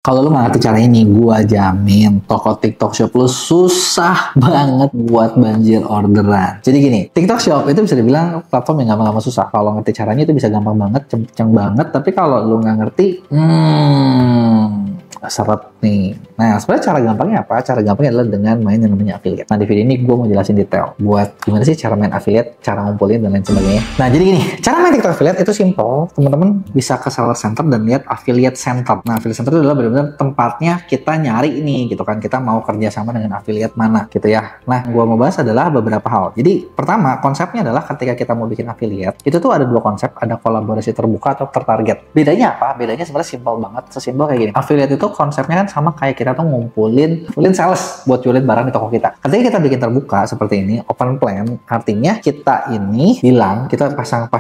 Kalau lu nggak ngerti cara ini, gua jamin toko TikTok Shop lu susah banget buat banjir orderan. Jadi gini, TikTok Shop itu bisa dibilang platform yang gampang-gampang susah. Kalau ngerti caranya itu bisa gampang banget, ceng banget. Tapi kalau lu nggak ngerti, seret nih. Nah, sebenarnya cara gampangnya apa? Cara gampangnya adalah dengan main yang namanya affiliate. Nah, di video ini gue mau jelasin detail buat gimana sih cara main affiliate, cara ngumpulin dan lain sebagainya. Nah, jadi gini, cara main TikTok affiliate itu simple. Teman-teman bisa ke seller center dan lihat affiliate center. Nah, affiliate center itu adalah benar-benar tempatnya kita nyari ini gitu kan. Kita mau kerja sama dengan affiliate mana gitu ya. Nah, gue mau bahas adalah beberapa hal. Jadi, pertama, konsepnya adalah ketika kita mau bikin affiliate, itu tuh ada dua konsep, ada kolaborasi terbuka atau tertarget. Bedanya apa? Bedanya sebenarnya simple banget. Sesimpel kayak gini. Affiliate itu konsepnya kan sama kayak kita tuh ngumpulin sales buat jualin barang di toko kita. Ketika kita bikin terbuka seperti ini, open plan, artinya kita ini bilang, kita pasang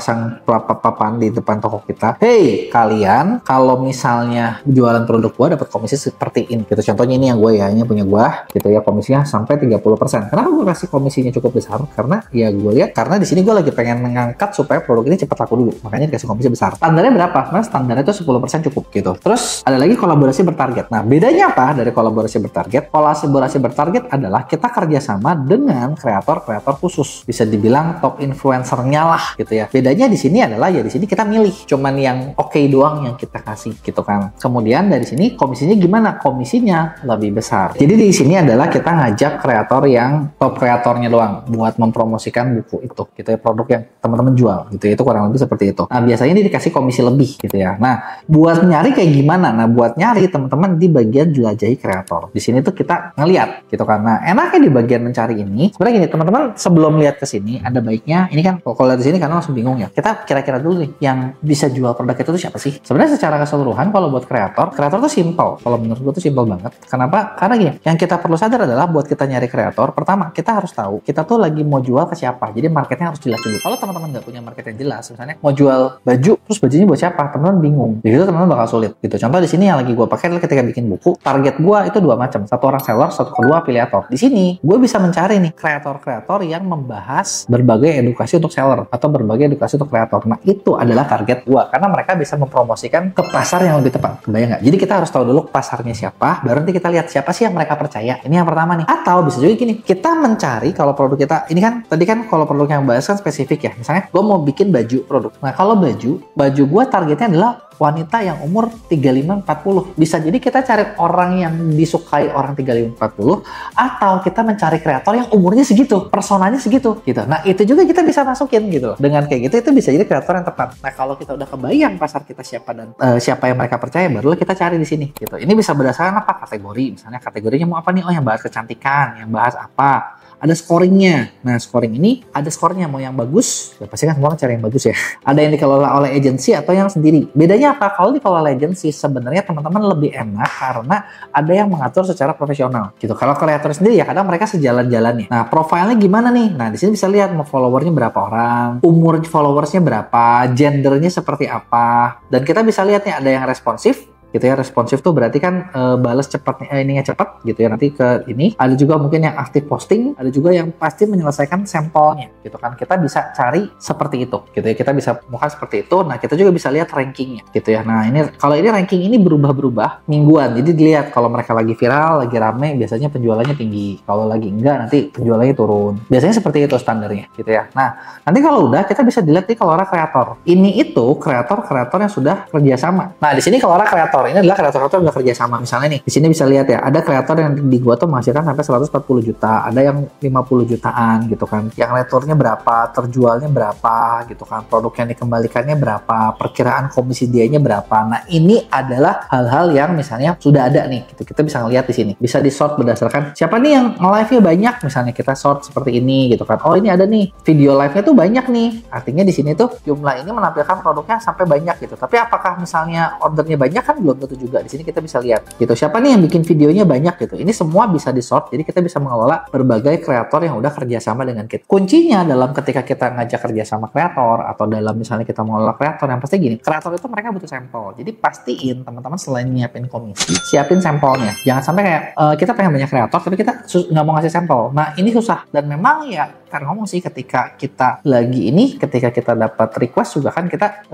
papan di depan toko kita, hey kalian kalau misalnya jualan produk gua dapat komisi seperti ini gitu. Contohnya ini yang gue ya, ini punya gua gitu ya, komisinya sampai 30%. Kenapa gue kasih komisinya cukup besar? Karena ya gue lihat, karena di sini gue lagi pengen mengangkat supaya produk ini cepat laku dulu, makanya dikasih komisi besar. Standarnya berapa? Nah, standarnya itu 10% cukup gitu. Terus ada lagi kolaborasi bertarget. Nah, bedanya apa dari kolaborasi bertarget? Kolaborasi bertarget adalah kita kerjasama dengan kreator-kreator khusus. Bisa dibilang top influencernya lah gitu ya. Bedanya di sini adalah ya di sini kita milih cuman yang oke doang yang kita kasih gitu kan. Kemudian dari sini komisinya gimana? Komisinya lebih besar. Jadi di sini adalah kita ngajak kreator yang top kreatornya doang buat mempromosikan buku itu gitu ya, produk yang teman-teman jual gitu ya. Itu kurang lebih seperti itu. Nah, biasanya ini dikasih komisi lebih gitu ya. Nah, buat nyari kayak gimana? Nah, buat nyari teman-teman di bagian jelajahi kreator. Di sini tuh kita ngeliat gitu kan. Nah, enaknya di bagian mencari ini, sebenarnya gini teman-teman, sebelum lihat ke sini ada baiknya ini kan kalau lihat di sini karena langsung bingung ya. Kita kira-kira dulu nih yang bisa jual produk itu tuh siapa sih? Sebenarnya secara keseluruhan kalau buat kreator tuh simple. Kalau menurut gue tuh simple banget. Kenapa? Karena gini, yang kita perlu sadar adalah buat kita nyari kreator, pertama kita harus tahu kita tuh lagi mau jual ke siapa. Jadi marketnya harus jelas dulu. Kalau teman-teman nggak punya market yang jelas, misalnya mau jual baju, terus bajunya buat siapa? Teman-teman bingung. Di situ teman-teman bakal sulit gitu. Contoh di sini yang lagi gue pakai adalah ketika bikin buku, target gue itu dua macam. Satu orang seller, satu kedua afiliator. Di sini gue bisa mencari nih kreator-kreator yang membahas berbagai edukasi untuk seller atau berbagai edukasi untuk kreator. Nah, itu adalah target gue karena mereka bisa mempromosikan ke pasar yang lebih tepat. Kebayang nggak? Jadi kita harus tahu dulu pasarnya siapa, baru nanti kita lihat siapa sih yang mereka percaya. Ini yang pertama nih. Atau bisa juga gini, kita mencari kalau produk kita, ini kan tadi kan kalau produk yang bahas kan spesifik ya. Misalnya gue mau bikin baju produk. Nah, kalau baju gue targetnya adalah wanita yang umur 35-40. Bisa jadi kita cari orang yang disukai orang 35-40 atau kita mencari kreator yang umurnya segitu, personanya segitu gitu. Nah, itu juga kita bisa masukin gitu. Dengan kayak gitu itu bisa jadi kreator yang tepat. Nah, kalau kita udah kebayang pasar kita siapa dan siapa yang mereka percaya, barulah kita cari di sini gitu. Ini bisa berdasarkan apa? Kategori. Misalnya kategorinya mau apa nih? Oh, yang bahas kecantikan, yang bahas apa? Ada scoringnya. Nah, scoring ini ada skornya, mau yang bagus, ya pasti kan semua cari yang bagus ya. Ada yang dikelola oleh agensi atau yang sendiri. Bedanya apa? Kalau dikelola agensi sebenarnya teman-teman lebih enak karena ada yang mengatur secara profesional gitu. Kalau kreator sendiri ya kadang mereka sejalan-jalannya. Nah, profilnya gimana nih? Nah, di sini bisa lihat mau followernya berapa orang, umur followersnya berapa, gendernya seperti apa. Dan kita bisa lihat nih ada yang responsif gitu ya. Responsif tuh berarti kan balas cepat, ininya cepat gitu ya. Nanti ke ini ada juga mungkin yang aktif posting, ada juga yang pasti menyelesaikan sampelnya gitu kan. Kita bisa cari seperti itu gitu ya, kita bisa bukan seperti itu. Nah, kita juga bisa lihat rankingnya gitu ya. Nah, ini kalau ini ranking ini berubah-berubah mingguan, jadi dilihat kalau mereka lagi viral, lagi rame, biasanya penjualannya tinggi. Kalau lagi enggak, nanti penjualannya turun. Biasanya seperti itu standarnya gitu ya. Nah, nanti kalau udah kita bisa dilihat nih kalau orang kreator ini itu kreator yang sudah kerjasama. Nah, di sini kalau orang kreator ini adalah kreator-kreator yang udah kerja sama. Misalnya nih, di sini bisa lihat ya, ada kreator yang di gua tuh menghasilkan sampai 140 juta, ada yang 50 jutaan gitu kan. Yang returnya berapa, terjualnya berapa gitu kan, produk yang dikembalikannya berapa, perkiraan komisi dianya berapa. Nah, ini adalah hal-hal yang misalnya sudah ada nih, gitu. Kita bisa ngelihat di sini. Bisa di-sort berdasarkan siapa nih yang live-nya banyak, misalnya kita sort seperti ini gitu kan. Oh, ini ada nih, video live-nya tuh banyak nih. Artinya di sini tuh jumlah ini menampilkan produknya sampai banyak gitu. Tapi apakah misalnya ordernya banyak kan belum tentu juga. Di sini kita bisa lihat gitu. Siapa nih yang bikin videonya banyak gitu. Ini semua bisa di-sort. Jadi kita bisa mengelola berbagai kreator yang udah kerjasama dengan kita. Kuncinya dalam ketika kita ngajak kerjasama kreator atau dalam misalnya kita mengelola kreator, yang pasti gini, kreator itu mereka butuh sampel. Jadi pastiin teman-teman selain nyiapin komisi, siapin sampelnya. Jangan sampai kayak kita pengen banyak kreator tapi kita nggak mau ngasih sampel. Nah, ini susah dan memang ya kan ngomong sih ketika kita lagi ketika kita dapat request juga kan kita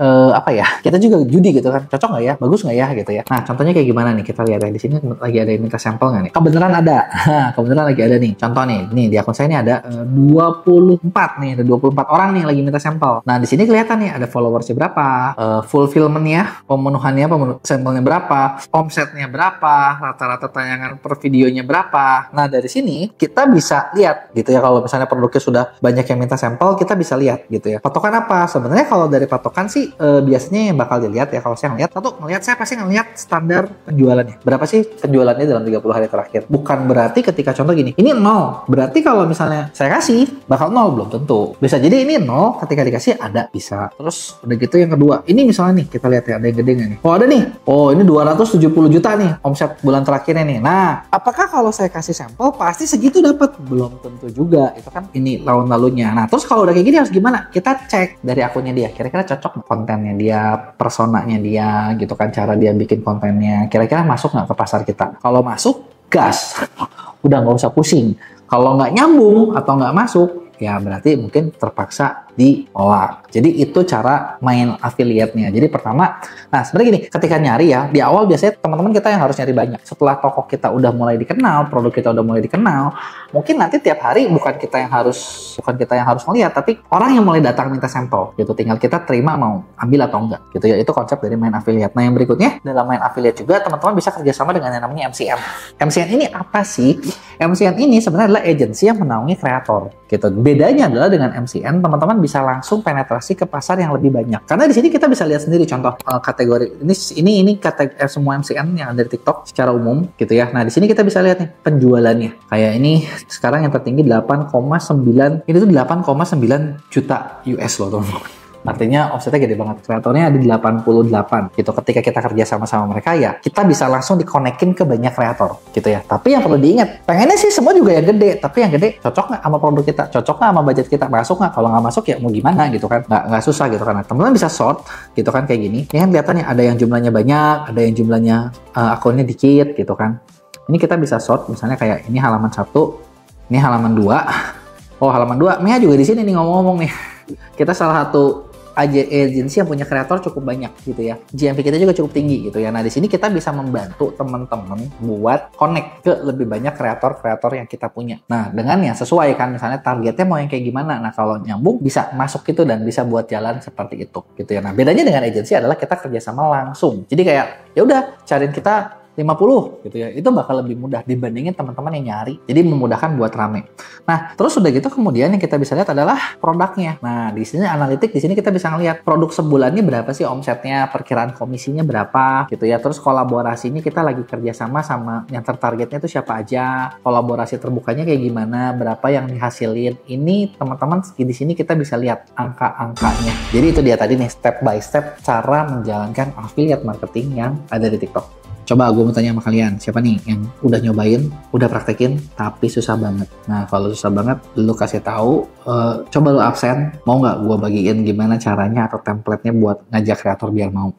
kita juga judi gitu kan, cocok nggak ya, bagus nggak ya gitu ya. Nah contohnya kayak gimana nih, kita lihat ya di sini lagi ada yang minta sampel nggak nih? Kebenaran ada, kebenaran lagi ada nih. Contoh nih di akun saya ini ada 24 nih, ada 24 orang nih lagi minta sampel. Nah di sini kelihatan nih ada followersnya berapa, fulfillmentnya, pemenuhannya, sampelnya berapa, omsetnya berapa, rata-rata tayangan per videonya berapa. Nah dari sini kita bisa lihat gitu ya, kalau misalnya produknya sudah banyak yang minta sampel, kita bisa lihat gitu ya. Patokan apa? Sebenarnya kalau dari patokan sih biasanya yang bakal dilihat ya, kalau saya ngelihat, saya pasti ngelihat standar penjualannya. Berapa sih penjualannya dalam 30 hari terakhir? Bukan berarti ketika contoh gini, ini 0. Berarti kalau misalnya saya kasih bakal 0, belum tentu. Bisa jadi ini 0, ketika dikasih ada, bisa. Terus udah gitu yang kedua, ini misalnya nih kita lihat ya, ada yang gede nggak nih? Oh ada nih. Oh ini 270 juta nih omset bulan terakhirnya nih. Nah, apakah kalau saya kasih sampel pasti segitu dapat? Belum tentu juga. Itu kan ini tahun lalunya. Nah, terus kalau udah kayak gini harus gimana? Kita cek dari akunnya dia. Kira-kira cocok kontennya dia, personanya dia, gitu kan, cara dia bikin kontennya. Kira-kira masuk nggak ke pasar kita? Kalau masuk, gas. Udah nggak usah pusing. Kalau nggak nyambung atau nggak masuk, ya berarti mungkin terpaksa ditolak. Jadi itu cara main affiliate-nya. Jadi pertama, nah sebenarnya gini, ketika nyari ya, di awal biasanya teman-teman kita yang harus nyari banyak. Setelah toko kita udah mulai dikenal, produk kita udah mulai dikenal, mungkin nanti tiap hari bukan kita yang harus melihat, tapi orang yang mulai datang minta sampel gitu. Tinggal kita terima mau ambil atau enggak gitu ya. Itu konsep dari main affiliate. Nah yang berikutnya, dalam main affiliate juga teman-teman bisa kerjasama dengan yang namanya MCN. MCN ini apa sih? MCN ini sebenarnya adalah agensi yang menaungi kreator gitu. Bedanya adalah dengan MCN, teman-teman bisa langsung penetrasi ke pasar yang lebih banyak. Karena di sini kita bisa lihat sendiri contoh kategori ini semua MCN yang ada di TikTok secara umum gitu ya. Nah, di sini kita bisa lihat nih penjualannya. Kayak ini sekarang yang tertinggi 8,9, ini tuh 8,9 juta US loh, teman-teman. Artinya offsetnya gede banget. Kreatornya ada 88 gitu. Ketika kita kerja sama mereka ya, kita bisa langsung dikonekin ke banyak kreator gitu ya. Tapi yang perlu diingat, pengennya sih semua juga yang gede. Tapi yang gede cocok nggak sama produk kita? Cocok nggak sama budget kita? Masuk nggak? Kalau nggak masuk ya mau gimana gitu kan? Nggak susah gitu kan. Nah, teman-teman bisa sort gitu kan kayak gini. Ini kan kelihatannya ada yang jumlahnya banyak, ada yang jumlahnya akunnya dikit gitu kan. Ini kita bisa sort misalnya kayak ini halaman 1, ini halaman 2. Oh halaman 2, Mia juga di sini nih ngomong-ngomong nih. Kita salah satu agensi yang punya kreator cukup banyak gitu ya. GMV kita juga cukup tinggi gitu ya. Nah, di sini kita bisa membantu teman-teman buat connect ke lebih banyak kreator-kreator yang kita punya. Nah, dengan yang sesuai kan, misalnya targetnya mau yang kayak gimana. Nah, kalau nyambung bisa masuk gitu dan bisa buat jalan seperti itu gitu ya. Nah, bedanya dengan agensi adalah kita kerjasama langsung. Jadi kayak ya udah cariin kita 50 gitu ya, itu bakal lebih mudah dibandingin teman-teman yang nyari, jadi memudahkan buat rame. Nah terus udah gitu kemudian yang kita bisa lihat adalah produknya. Nah di sini analitik, di sini kita bisa ngelihat produk sebulannya berapa sih omsetnya, perkiraan komisinya berapa gitu ya. Terus kolaborasinya kita lagi kerjasama sama yang tertargetnya itu siapa aja, kolaborasi terbukanya kayak gimana, berapa yang dihasilin. Ini teman-teman di sini kita bisa lihat angka-angkanya. Jadi itu dia tadi nih step by step cara menjalankan affiliate marketing yang ada di TikTok. Coba gue mau tanya sama kalian, siapa nih yang udah nyobain, udah praktekin, tapi susah banget? Nah, kalau susah banget, lu kasih tahu, coba lu absen, mau nggak gue bagiin gimana caranya atau template-nya buat ngajak kreator biar mau?